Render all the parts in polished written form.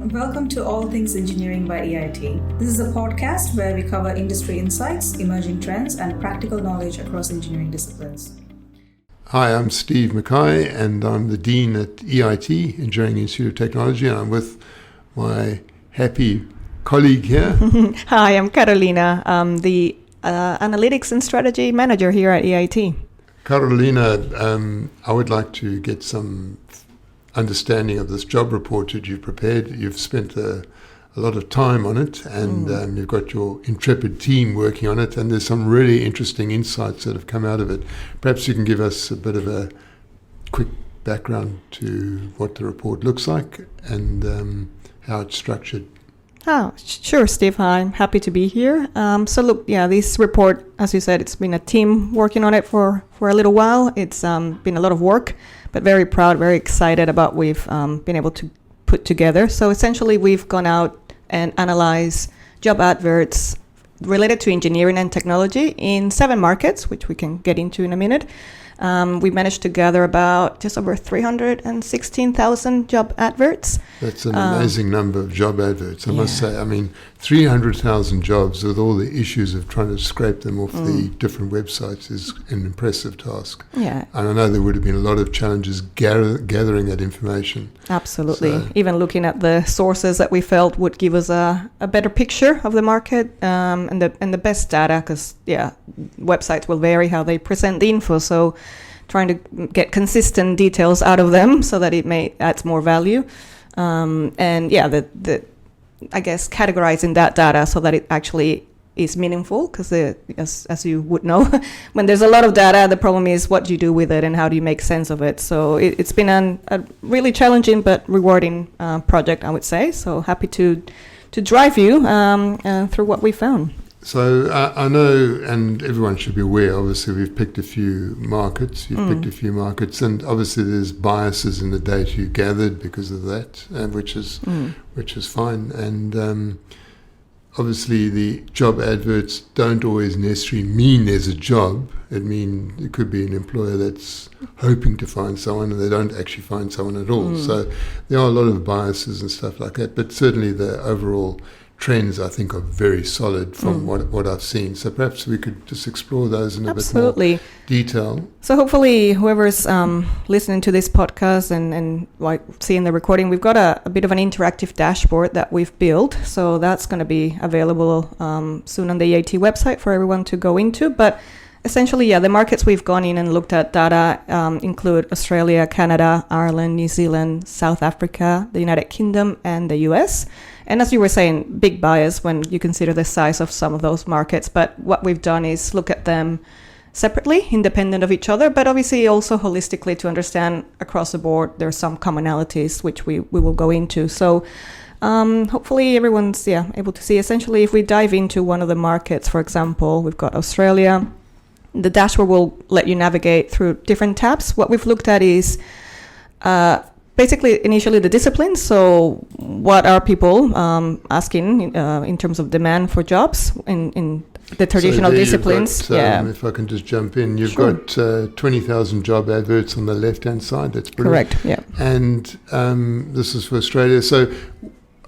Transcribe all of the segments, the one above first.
Welcome to All Things Engineering by EIT. This is a podcast where we cover industry insights, emerging trends, and practical knowledge across engineering disciplines. Hi, I'm Steve Mackay, and I'm the Dean at EIT, Engineering Institute of Technology, and I'm with my happy colleague here. Hi, I'm Carolina. I'm the Analytics and Strategy Manager here at EIT. Carolina, I would like to get some understanding of this job report that you've prepared. You've spent a lot of time on it, and you've got your intrepid team working on it, and there's some really interesting insights that have come out of it. Perhaps you can give us a bit of a quick background to what the report looks like and how it's structured. Oh, sure, Steve. I'm happy to be here. This report, as you said, it's been a team working on it for a little while. It's been a lot of work, but very proud, very excited about what we've been able to put together. So essentially, we've gone out and analyzed job adverts related to engineering and technology in 7 markets, which we can get into in a minute. We managed to gather about just over 316,000 job adverts. That's an amazing number of job adverts, I must say. I mean, 300,000 jobs with all the issues of trying to scrape them off the different websites is an impressive task. Yeah. And I know there would have been a lot of challenges gathering that information. Absolutely. So, even looking at the sources that we felt would give us a better picture of the market and the best data, because, websites will vary how they present the info. So trying to get consistent details out of them so that it adds more value. I guess categorizing that data so that it actually is meaningful, because as you would know, when there's a lot of data, the problem is what do you do with it and how do you make sense of it. So it's been a really challenging but rewarding project, I would say. So happy to drive you through what we found. So I know, and everyone should be aware, obviously we've picked a few markets, picked a few markets, and obviously there's biases in the data you gathered because of that, which is fine. And obviously the job adverts don't always necessarily mean there's a job. It could be an employer that's hoping to find someone and they don't actually find someone at all. So there are a lot of biases and stuff like that, but certainly the overall trends, I think, are very solid from what I've seen. So perhaps we could just explore those in a bit more detail. So hopefully whoever's listening to this podcast and like seeing the recording, we've got a bit of an interactive dashboard that we've built. So that's going to be available soon on the EIT website for everyone to go into. But essentially, the markets we've gone in and looked at data include Australia, Canada, Ireland, New Zealand, South Africa, the United Kingdom, and the US. And as you were saying, big bias when you consider the size of some of those markets. But what we've done is look at them separately, independent of each other, but obviously also holistically to understand across the board there's some commonalities which we will go into. So hopefully everyone's able to see. Essentially, if we dive into one of the markets, for example, we've got Australia. The dashboard will let you navigate through different tabs. What we've looked at is basically initially the disciplines. So what are people asking in terms of demand for jobs in the traditional disciplines? If I can just jump in, you've got 20,000 job adverts on the left-hand side. That's brilliant. Correct, yeah. And this is for Australia. So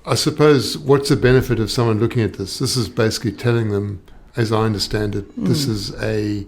I suppose what's the benefit of someone looking at this? This is basically telling them, as I understand it, this is a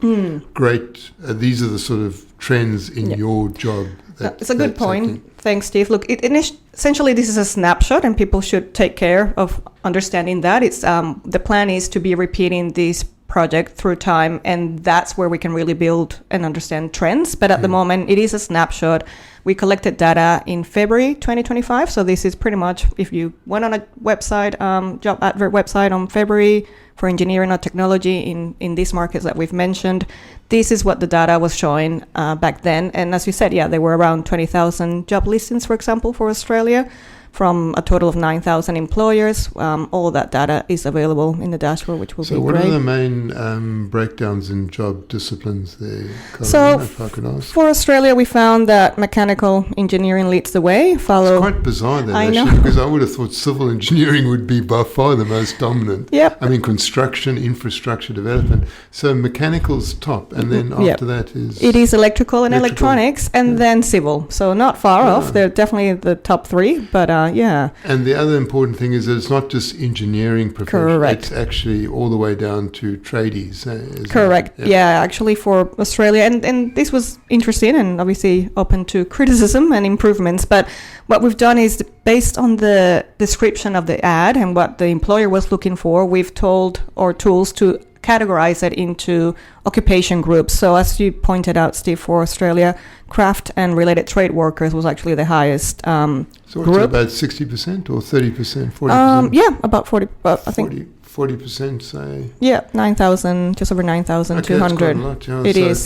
great, these are the sort of trends in your job. It's a good point. Thanks, Steve. Look, essentially this is a snapshot and people should take care of understanding that. It's the plan is to be repeating this project through time, and that's where we can really build and understand trends. But at the moment, it is a snapshot. We collected data in February 2025. So this is pretty much, if you went on a website, job advert website on February for engineering or technology in these markets that we've mentioned, this is what the data was showing back then. And as you said, there were around 20,000 job listings, for example, for Australia, from a total of 9,000 employers. All of that data is available in the dashboard, which will be great. So what are the main breakdowns in job disciplines there, Colin, so if I could ask? For Australia, we found that mechanical engineering leads the way. It's quite bizarre then, actually, because I would have thought civil engineering would be by far the most dominant. Yep. I mean, construction, infrastructure development. So mechanical's top, and then after that is... It is electrical and electronics, and then civil. So not far off. They're definitely the top 3, but Yeah. And the other important thing is that it's not just engineering professionals. Correct. It's actually all the way down to tradies. Isn't Correct. it? Yeah, actually for Australia. And this was interesting and obviously open to criticism and improvements. But what we've done is based on the description of the ad and what the employer was looking for, we've told our tools to categorize it into occupation groups. So as you pointed out, Steve, for Australia, craft and related trade workers was actually the highest So it's group. about 60% or 30%, 40%? Yeah, about 40, I think. 40%, say. Yeah, 9,000, just over 9,200. It is,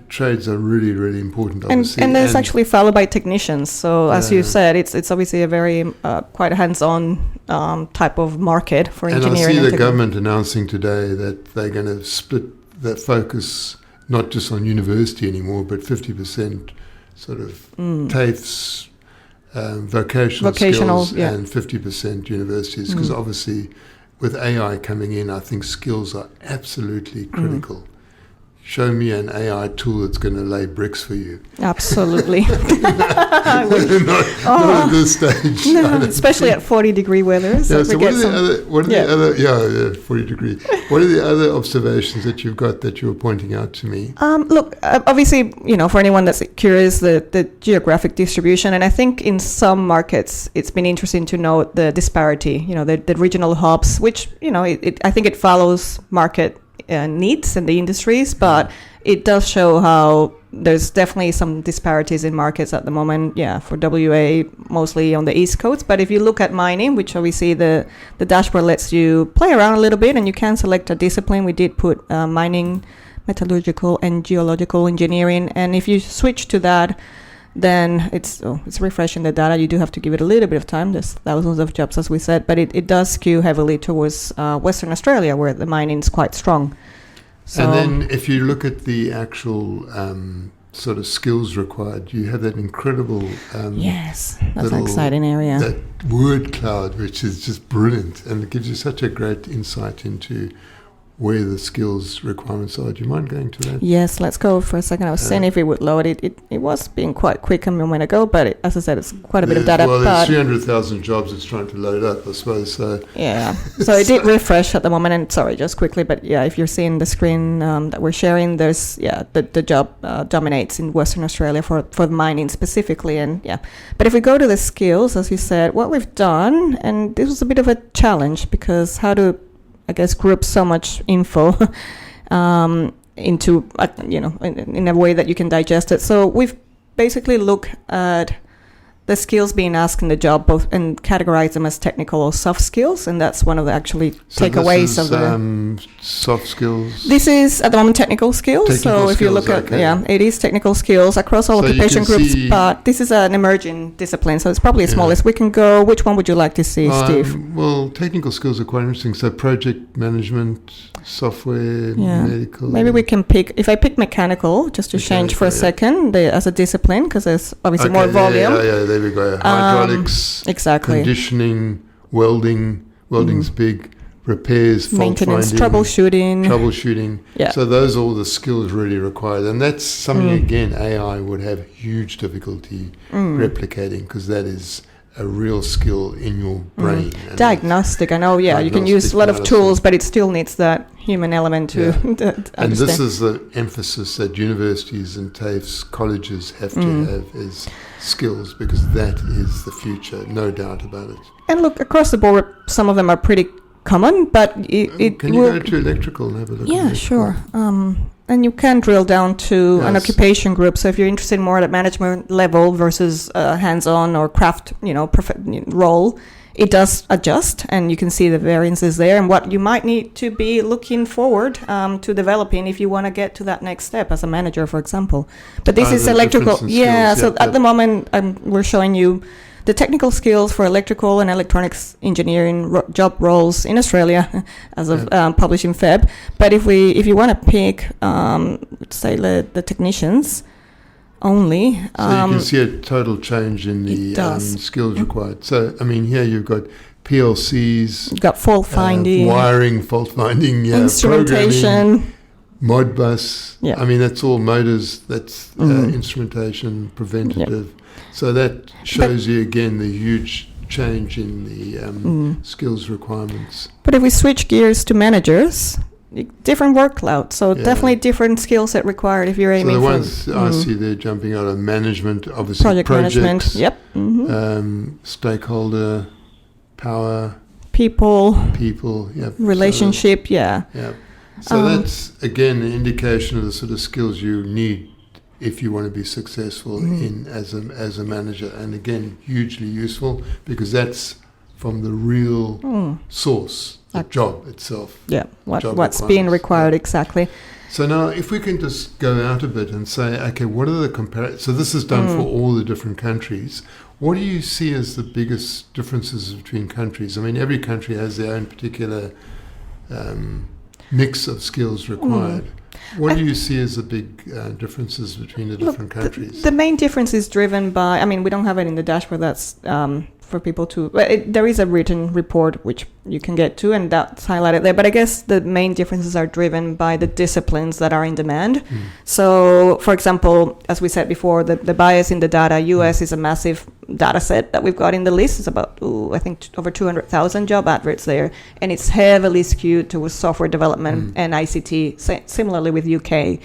Trades are really, really important, And obviously. it's actually followed by technicians. So as you said, it's obviously a very quite a hands-on type of market for engineering. And I see the technology. government announcing today that they're going to split that focus not just on university anymore, but 50% sort of TAFEs, vocational skills, yeah. and 50% universities, because obviously with AI coming in, I think skills are absolutely critical. Show me an AI tool that's going to lay bricks for you. Absolutely. Not at this stage. No, especially at 40-degree weather. So what are the other? Yeah. 40 degree. What are the other observations that you've got that you were pointing out to me? Look, obviously, for anyone that's curious, the geographic distribution, and I think in some markets it's been interesting to note the disparity. The regional hubs, which I think it follows market needs in the industries, but it does show how there's definitely some disparities in markets at the moment. Yeah, for WA, mostly on the East Coast. But if you look at mining, which obviously the dashboard lets you play around a little bit, and you can select a discipline. We did put mining, metallurgical, and geological engineering. And if you switch to that, then it's refreshing the data. You do have to give it a little bit of time. There's thousands of jobs, as we said, but it does skew heavily towards Western Australia, where the mining is quite strong. So, and then if you look at the actual sort of skills required, you have that incredible yes, that's an exciting area. That word cloud, which is just brilliant, and it gives you such a great insight into where the skills requirements are. Do you mind going to that? Yes, let's go for a second. I was saying if it would load it. It was being quite quick a moment ago, but as I said, it's quite a bit of data. Well, there's 300,000 jobs it's trying to load up, I suppose. So yeah, so it did refresh at the moment. And sorry, just quickly, but yeah, if you're seeing the screen that we're sharing, there's the job dominates in Western Australia for mining specifically, and But if we go to the skills, as you said, what we've done, and this was a bit of a challenge because how to group so much info into, in a way that you can digest it. So we've basically looked at the skills being asked in the job, both, and categorize them as technical or soft skills, and that's one of the takeaways of the soft skills. This is at the moment technical skills. So if you look at it is technical skills across all occupation groups, but this is an emerging discipline, so it's probably the smallest. We can go. Which one would you like to see, Steve? Well, technical skills are quite interesting. So project management, software, medical. Maybe we can pick. If I pick mechanical, just to change for a second, as a discipline, because there's obviously more volume. There we go. Hydraulics, exactly. Conditioning, welding's big, repairs, maintenance, fault finding, troubleshooting. Yeah. So those are all the skills really required, and that's something again AI would have huge difficulty replicating, because that is a real skill in your brain. Diagnostic, I know. Yeah, you can use a lot of tools, but it still needs that human element to understand. And this is the emphasis that universities and TAFEs, colleges have to have is skills, because that is the future, no doubt about it. And look, across the board, some of them are pretty common, but can you go to electrical and have a look? Yeah, sure. And you can drill down to an occupation group. So if you're interested more at management level versus hands-on or craft, role, it does adjust, and you can see the variances there and what you might need to be looking forward to developing if you want to get to that next step as a manager, for example. But this is electrical. At the moment, we're showing you the technical skills for electrical and electronics engineering job roles in Australia as of published in Feb. But if you want to pick, say, the technicians only. So you can see a total change in the skills required. So, I mean, here you've got PLCs. You've got fault finding. Wiring, fault finding, instrumentation. Modbus. Yeah. I mean, that's all motors, that's instrumentation, preventative. So that shows you again the huge change in the skills requirements. But if we switch gears to managers, different workload, so definitely different skill set required if you're aiming so the for... ones I see there jumping out of management, obviously project projects, management, yep. Stakeholder, power, people, yep. relationship, So that's, again, an indication of the sort of skills you need if you want to be successful in as a manager. And again, hugely useful because that's from the real source, the job itself. Yeah, what's being required exactly. So now if we can just go out a bit and say, okay, what are the so this is done for all the different countries. What do you see as the biggest differences between countries? I mean, every country has their own particular mix of skills required. What do you see as the big differences between the different countries? The main difference is driven by, I mean, we don't have it in the dashboard, that's for people to, there is a written report which you can get to, and that's highlighted there. But I guess the main differences are driven by the disciplines that are in demand. So, for example, as we said before, the bias in the data, US is a massive data set that we've got in the list. It's about, I think, over 200,000 job adverts there. And it's heavily skewed towards software development and ICT, similarly with UK.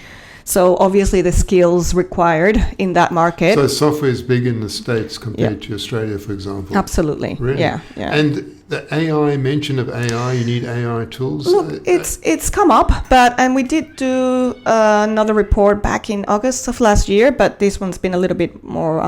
So obviously the skills required in that market. So software is big in the States compared to Australia, for example. Absolutely. Really? Yeah. And the AI, mention of AI, you need AI tools? Look, it's come up, and we did do another report back in August of last year, but this one's been a little bit more,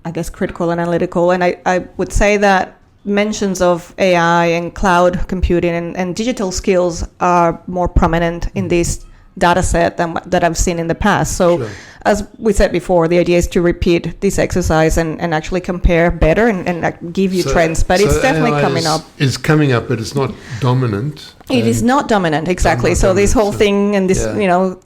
I guess, critical and analytical. And I would say that mentions of AI and cloud computing and digital skills are more prominent in this data set that I've seen in the past. So as we said before, the idea is to repeat this exercise and actually compare better and give you trends. But it's definitely coming up. It's coming up, but it's not dominant. It is not dominant, exactly. So this whole thing and this,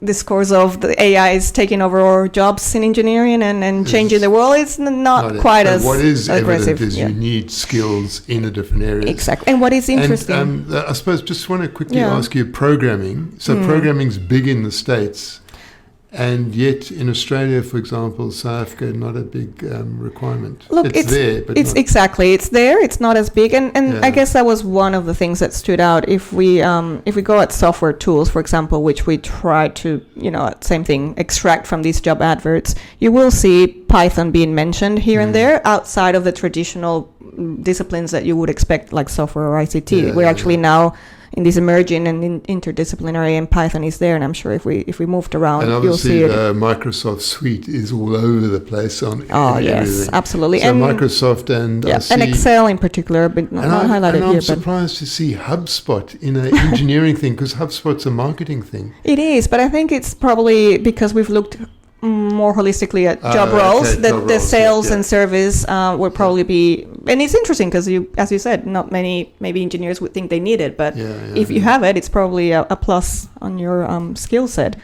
discourse of the AI is taking over our jobs in engineering and changing the world, it's not quite as aggressive. What is evident is you need skills in the different areas. Exactly. And what is interesting... And I suppose just want to quickly ask you, programming. So programming's big in the States. And yet, in Australia, for example, South Africa, not a big requirement. Look, it's there, but it's exactly it's there. It's not as big, and I guess that was one of the things that stood out. If we go at software tools, for example, which we try to same thing, extract from these job adverts, you will see Python being mentioned here and there outside of the traditional disciplines that you would expect, like software or ICT. We're actually now in this emerging and interdisciplinary, and Python is there, and I'm sure if we moved around, you'll see it. And obviously Microsoft Suite is all over the place on everything. Yes, absolutely. So and Microsoft and and Excel in particular, but not highlighted here. I'm surprised to see HubSpot in an engineering thing, because HubSpot's a marketing thing. It is, but I think it's probably because we've looked more holistically at job roles, that the sales and service would probably be, and it's interesting because as you said, not many maybe engineers would think they need it, but if you have it, it's probably a plus on your skill set.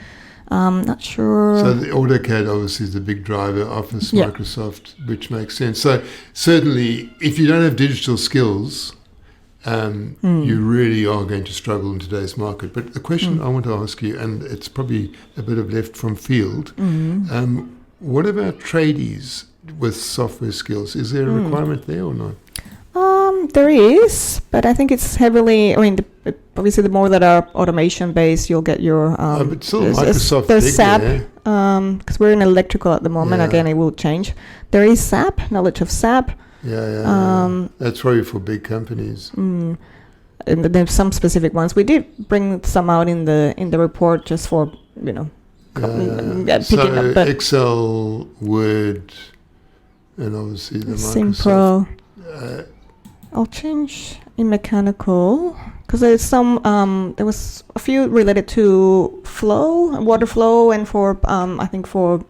Not sure. So the AutoCAD obviously is the big driver, Office, Microsoft, which makes sense. So certainly, if you don't have digital skills, you really are going to struggle in today's market. But the question I want to ask you, and it's probably a bit of left from field, what about tradies with software skills? Is there a requirement there or not? There is, but I think it's heavily, obviously the more that are automation based, you'll get your... but still Microsoft there's SAP, because we're in electrical at the moment. Again, it will change. There is SAP, knowledge of SAP. That's probably for big companies. And there's some specific ones. We did bring some out in the report just for picking up. But Excel, Word, and obviously the Microsoft. I'll change in mechanical because there's some. There was a few related to flow, water flow, and for I think for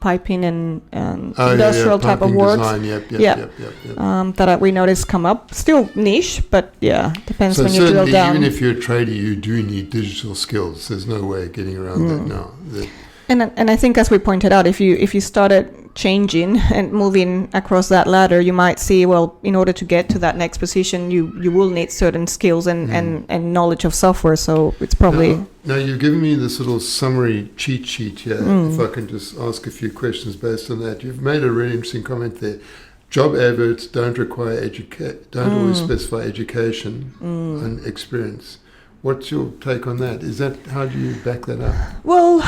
piping and industrial type of work. That we noticed come up. Still niche, but depends when you drill down. Even if you're a trader, you do need digital skills. There's no way of getting around that now. And I think, as we pointed out, if you started changing and moving across that ladder, you might see, well, in order to get to that next position, you will need certain skills and knowledge of software. So it's probably... Now you've given me this little summary cheat sheet here. If I can just ask a few questions based on that. You've made a really interesting comment there. job adverts don't always specify education and experience. What's your take on that? How do you back that up? Well,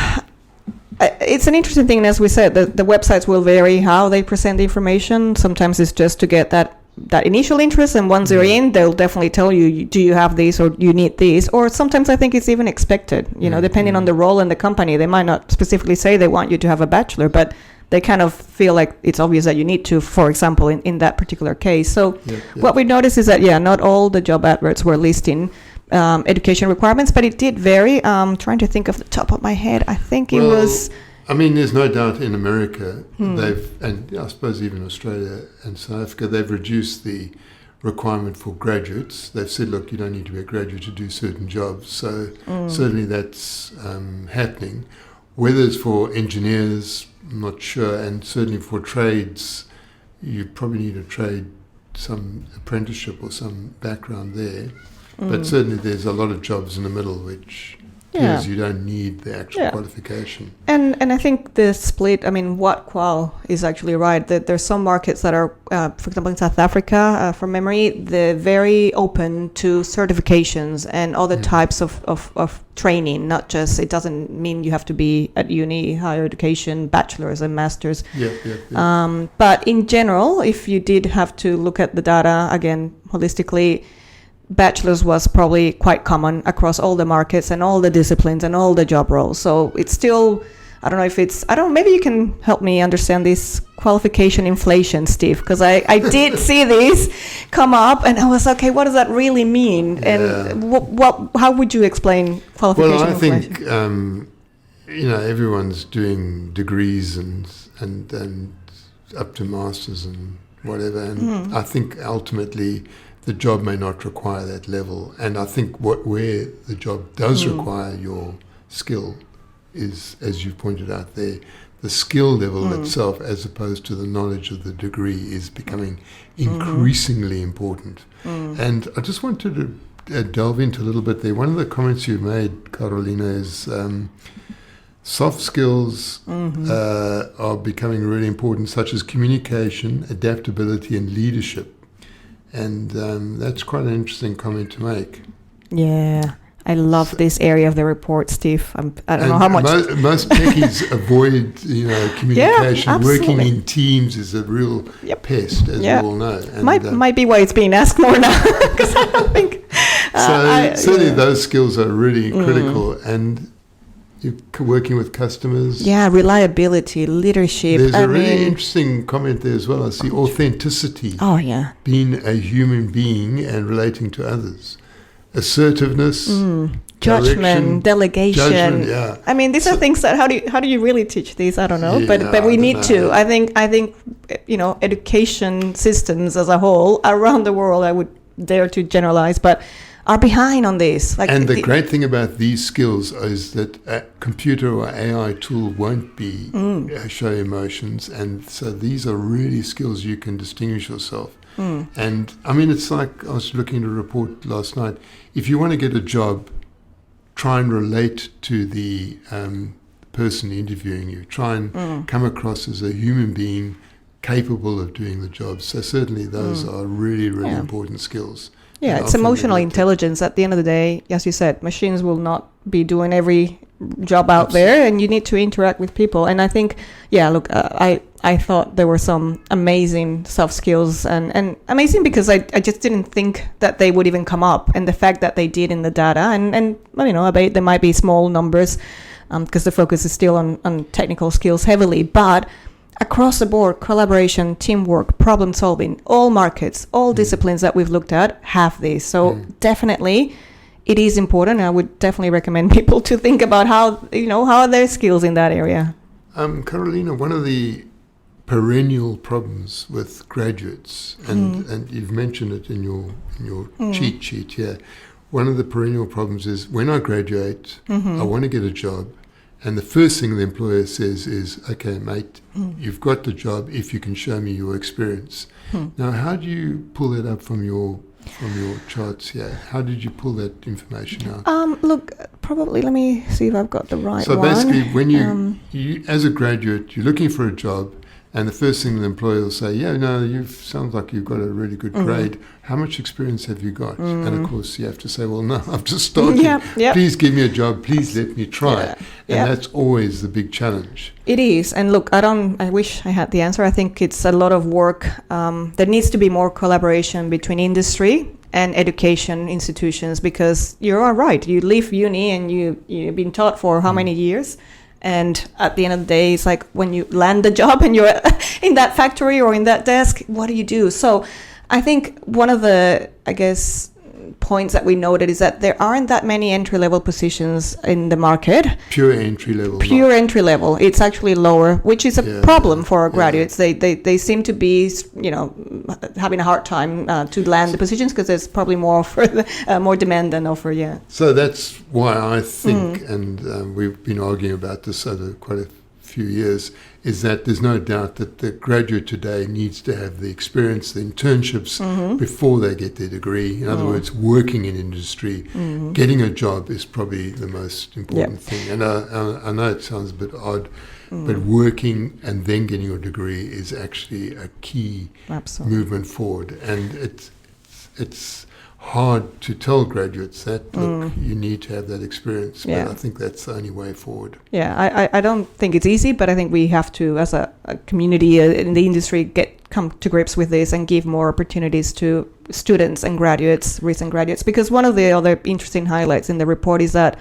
it's an interesting thing. As we said, the websites will vary how they present the information. Sometimes it's just to get that initial interest, and once they're in, they'll definitely tell you, do you have these or you need these? Or sometimes I think it's even expected, depending on the role in the company. They might not specifically say they want you to have a bachelor, but they kind of feel like it's obvious that you need to, for example, in that particular case. So what we noticed is that, not all the job adverts were listing education requirements, but it did vary. Trying to think off the top of my head, I think it was... I mean, there's no doubt in America, and I suppose even Australia and South Africa, they've reduced the requirement for graduates. They've said, look, you don't need to be a graduate to do certain jobs. So certainly that's happening. Whether it's for engineers, I'm not sure, and certainly for trades, you probably need some apprenticeship or some background there. But certainly there's a lot of jobs in the middle which appears you don't need the actual qualification. And I think the split, what qual is actually right. That there's some markets that are, for example, in South Africa, from memory, they're very open to certifications and other types of training, not just, it doesn't mean you have to be at uni, higher education, bachelor's and master's. But in general, if you did have to look at the data, again, holistically, bachelor's was probably quite common across all the markets and all the disciplines and all the job roles. So it's still, maybe you can help me understand this qualification inflation, Steve, because I did see this come up and I was okay, what does that really mean? And how would you explain qualification inflation? Well, I think, everyone's doing degrees and up to masters and whatever. And I think ultimately the job may not require that level. And I think where the job does require your skill is, as you pointed out there, the skill level itself, as opposed to the knowledge of the degree, is becoming increasingly important. And I just wanted to delve into a little bit there. One of the comments you made, Carolina, is soft skills are becoming really important, such as communication, adaptability, and leadership. And that's quite an interesting comment to make. Yeah, I love this area of the report, Steve. I don't know how much. Most techies avoid, communication. Working in teams is a real pest, as we all know. And might be why it's being asked more now, because I don't think. Certainly, those skills are really critical. And you're working with customers. Yeah, reliability, leadership. There's a really interesting comment there as well. I see authenticity. Oh, yeah. Being a human being and relating to others. Assertiveness. Judgment, delegation. These are things that, how do you really teach these? I don't know. But we need to. I think education systems as a whole around the world, I would dare to generalize, but are behind on this. And the great thing about these skills is that a computer or AI tool won't be show emotions, and so these are really skills you can distinguish yourself. And it's like, I was looking at a report last night. If you want to get a job, try and relate to the person interviewing you. Try and come across as a human being capable of doing the job. So certainly those are really, really important skills. Yeah, it's emotional intelligence. At the end of the day, as you said, machines will not be doing every job out there, and you need to interact with people. And I think, I thought there were some amazing soft skills, and amazing because I just didn't think that they would even come up. And the fact that they did in the data, and I bet there might be small numbers because the focus is still on technical skills heavily, but across the board, collaboration, teamwork, problem solving, all markets, all disciplines that we've looked at have this. So definitely it is important. I would definitely recommend people to think about how are their skills in that area. Carolina, one of the perennial problems with graduates, and you've mentioned it in your cheat sheet here, one of the perennial problems is when I graduate, I want to get a job. And the first thing the employer says is, okay, mate, you've got the job if you can show me your experience. Now, how do you pull that up from your charts here? How did you pull that information out? Look, probably, let me see if I've got the right one. So basically, when you as a graduate, you're looking for a job, And the first thing the employer will say, yeah, no, sounds like you've got a really good grade. How much experience have you got? And of course, you have to say, well, no, I've just started. Please give me a job. Please let me try. And that's always the big challenge. It is. And look, I wish I had the answer. I think it's a lot of work. There needs to be more collaboration between industry and education institutions, because you are right. You leave uni and you've been taught for how many years? And at the end of the day, it's like when you land the job and you're in that factory or in that desk, what do you do? So I think one of the, points that we noted is that there aren't that many entry-level positions in the market. Pure entry-level. Entry-level. It's actually lower, which is a problem for our graduates. They seem to be, having a hard time to land the positions because there's probably more offer, more demand than offer. Yeah. So that's why I think, and we've been arguing about this over quite a few years, is that there's no doubt that the graduate today needs to have the experience, the internships before they get their degree. In other words, working in industry, getting a job is probably the most important thing. And I know it sounds a bit odd, but working and then getting your degree is actually a key movement forward. And it's hard to tell graduates that, look, you need to have that experience. But I think that's the only way forward. Yeah, I don't think it's easy, but I think we have to, as a community in the industry, come to grips with this and give more opportunities to students and graduates, recent graduates. Because one of the other interesting highlights in the report is that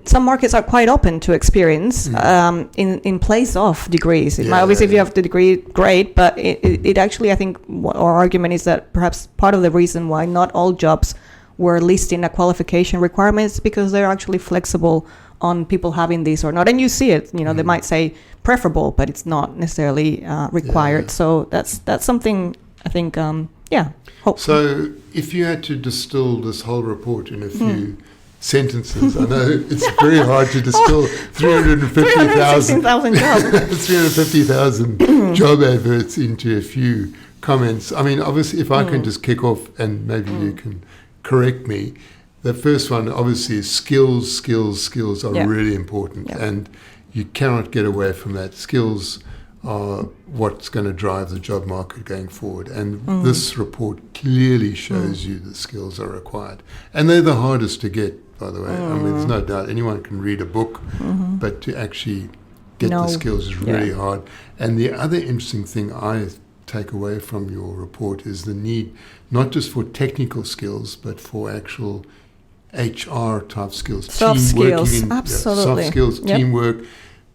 some markets are quite open to experience in place of degrees. Obviously, if you have the degree, great, but it actually, I think, our argument is that perhaps part of the reason why not all jobs were listing a qualification requirement is because they're actually flexible on people having these or not. And you see it, they might say preferable, but it's not necessarily required. So that's something I think, hopefully. So if you had to distill this whole report in a few sentences. I know it's very hard to distill 350,000 job adverts into a few comments. I mean, obviously, if I can just kick off and maybe you can correct me. The first one, obviously, is skills. Skills are really important, and you cannot get away from that. Skills are what's going to drive the job market going forward. And this report clearly shows you that skills are required. And they're the hardest to get, by the way. I mean, there's no doubt anyone can read a book, but to actually get the skills is really hard. And the other interesting thing I take away from your report is the need, not just for technical skills, but for actual HR type skills. Soft skills, absolutely. Soft skills, teamwork,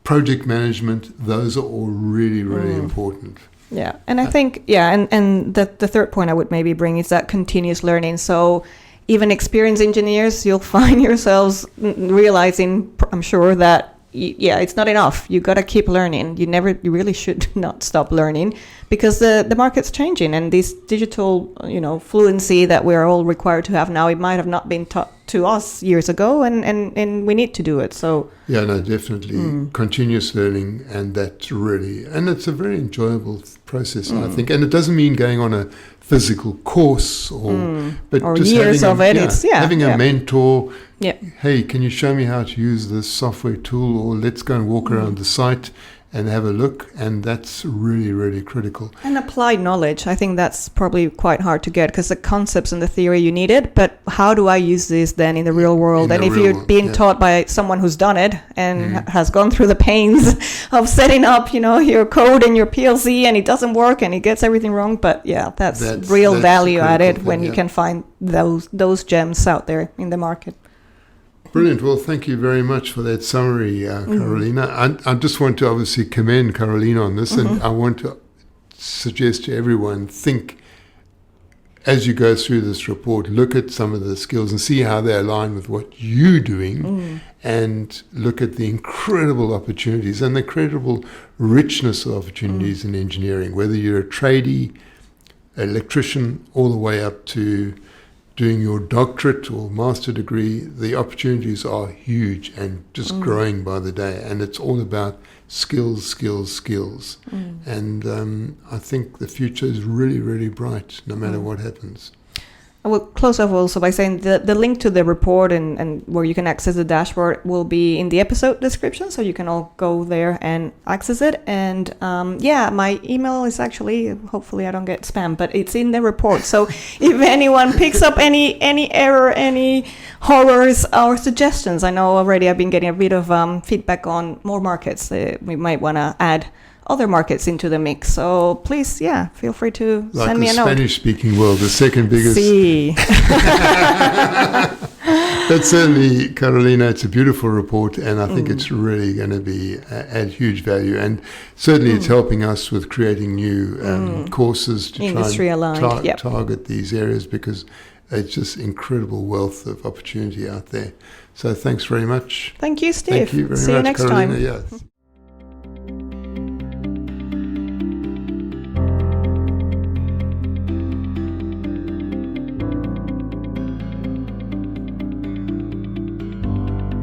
project management, those are all really, really important. Yeah, and I think, and the third point I would maybe bring is that continuous learning. So even experienced engineers, you'll find yourselves realizing, I'm sure, that it's not enough. You got to keep learning. You really should not stop learning, because the market's changing, and this digital, fluency that we're all required to have now, it might have not been taught to us years ago, and we need to do it. So definitely continuous learning, and that's really, and it's a very enjoyable process, I think. And it doesn't mean going on a physical course but or just years of it. Having a mentor. Hey, can you show me how to use this software tool, or let's go and walk around the site and have a look. And that's really, really critical. And applied knowledge, I think that's probably quite hard to get, because the concepts and the theory, you need it, but how do I use this then in the real world? And if you're being taught by someone who's done it and has gone through the pains of setting up, your code and your PLC, and it doesn't work and it gets everything wrong, but that's real value added when you can find those gems out there in the market. Brilliant. Well, thank you very much for that summary, Carolina. I just want to obviously commend Carolina on this, and I want to suggest to everyone, think as you go through this report, look at some of the skills and see how they align with what you're doing, and look at the incredible opportunities and the incredible richness of opportunities in engineering, whether you're a tradie, electrician, all the way up to doing your doctorate or master degree. The opportunities are huge and just growing by the day. And it's all about skills. And I think the future is really, really bright, no matter what happens. I will close off also by saying the link to the report and where you can access the dashboard will be in the episode description, so you can all go there and access it. And my email is actually, hopefully I don't get spam, but it's in the report. So if anyone picks up any error, any horrors or suggestions, I know already I've been getting a bit of feedback on more markets. We might want to add other markets into the mix. So please, feel free to send me a note. Like the Spanish-speaking world, the second biggest. Sí. But certainly, Carolina, it's a beautiful report, and I think it's really going to add huge value. And certainly it's helping us with creating new courses to Industry try and aligned. target these areas, because it's just incredible wealth of opportunity out there. So thanks very much. Thank you, Steve. Thank you very See much, you next Carolina. time. Yeah.